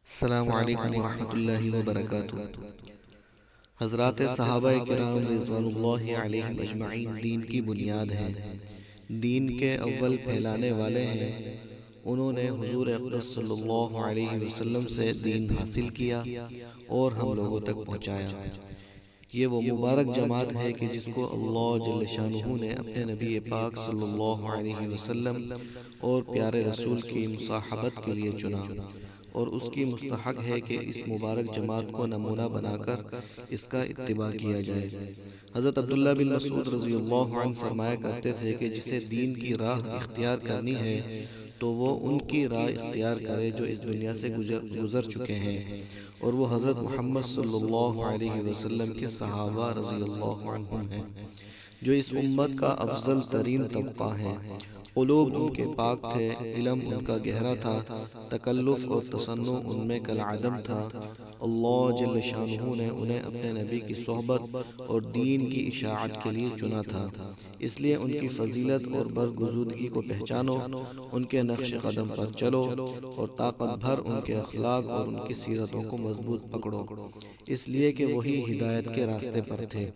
السلام علیکم ورحمۃ اللہ وبرکاتہ۔ حضرات صحابہ کرام رضوان اللہ علیہم اجمعین دین کی بنیاد ہیں، دین کے اول پھیلانے والے ہیں۔ انہوں نے حضور اقدس صلی اللہ علیہ وسلم سے دین حاصل کیا اور ہم لوگوں تک پہنچایا۔ یہ وہ مبارک جماعت ہے کہ جس کو اللہ جل شانہ نے اپنے نبی پاک صلی اللہ علیہ وسلم اور پیارے رسول کی مصاحبت کے لیے چنا، اور اس کی مستحق ہے کہ اس مبارک جماعت کو نمونہ بنا کر اس کا اتباع کیا جائے۔ حضرت عبداللہ بن مسعود رضی اللہ عنہ فرمایا کرتے تھے کہ جسے دین کی راہ اختیار کرنی ہے تو وہ ان کی راہ اختیار کرے جو اس دنیا سے گزر چکے ہیں، اور وہ حضرت محمد صلی اللہ علیہ وسلم کے صحابہ رضی اللہ عنہم ہیں، جو اس امت کا افضل ترین طبقہ ہیں۔ قلوب ان کے پاک تھے، علم ان کا گہرا تھا، تکلف اور تصنع ان میں کالعدم تھا۔ اللہ جل شانہ نے انہیں اپنے نبی کی صحبت اور دین کی اشاعت کے لیے چنا تھا، اس لیے ان کی فضیلت اور برگزیدگی کو پہچانو، ان کے نقش قدم پر چلو، اور طاقت بھر ان کے اخلاق اور ان کی سیرتوں کو مضبوط پکڑو، اس لیے کہ وہی ہدایت کے راستے پر تھے۔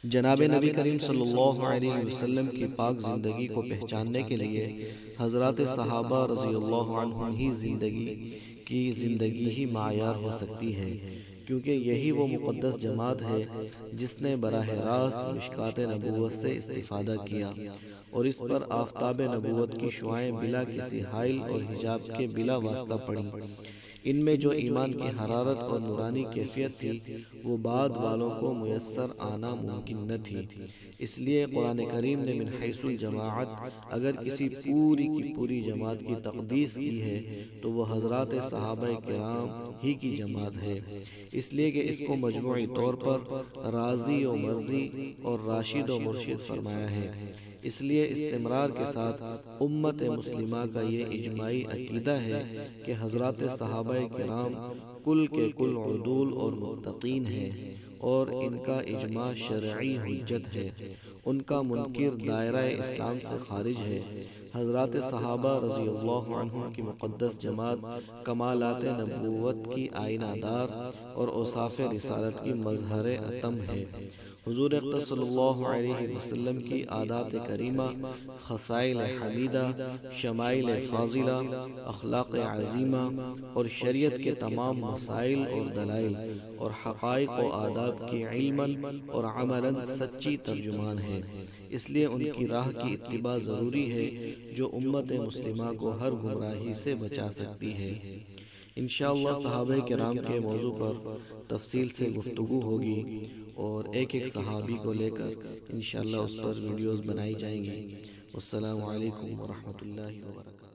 جناب نبی کریم صلی اللہ علیہ وسلم کی پاک زندگی کو پہچاننے کے لیے حضرات صحابہ رضی اللہ عنہم ہی زندگی ہی معیار ہو سکتی ہے، کیونکہ یہی وہ مقدس جماعت ہے جس نے براہ راست مشکات نبوت سے استفادہ کیا، اور اس پر آفتاب نبوت کی شعاعیں بلا کسی حائل اور حجاب کے بلا واسطہ پڑیں۔ ان میں جو ایمان کی حرارت اور نورانی کیفیت تھی وہ بعد والوں کو میسر آنا ممکن نہ تھی، اس لیے قرآن کریم نے من حیث الجماعت اگر کسی پوری کی پوری جماعت کی تقدیس کی ہے تو وہ حضرات صحابہ کرام ہی کی جماعت ہے، اس لیے کہ اس کو مجموعی طور پر راضی و مرضی اور راشد و مرشد فرمایا ہے۔ اس لیے استمرار کے ساتھ امت مسلمہ کا یہ اجماعی عقیدہ ہے کہ حضرات صحابہ کرام کل کے کل عدول اور متقین ہیں، اور ان کا اجماع شرعی حجت ہے، ان کا منکر دائرہ اسلام سے خارج ہے۔ حضرات صحابہ رضی اللہ عنہم کی مقدس جماعت کمالات نبوت کی آئینہ دار اور اوصاف رسالت کی مظہر اتم ہے۔ حضور اقدس صلی اللہ علیہ وسلم کی عادات کریمہ، خصائل حمیدہ، شمائل فاضلہ، اخلاق عظیمہ اور شریعت کے تمام مسائل اور دلائل اور حقائق و آداب کی علماً اور عملاً سچی ترجمان ہے، اس لیے ان کی راہ کی اتباع ضروری ہے جو امت مسلمہ کو ہر گمراہی سے بچا سکتی ہے۔ انشاءاللہ صحابہ کرام کے موضوع پر تفصیل سے گفتگو ہوگی، اور ایک ایک صحابی کو لے کر انشاءاللہ اس پر ویڈیوز بنائی جائیں گی۔ والسلام علیکم ورحمۃ اللہ وبرکاتہ۔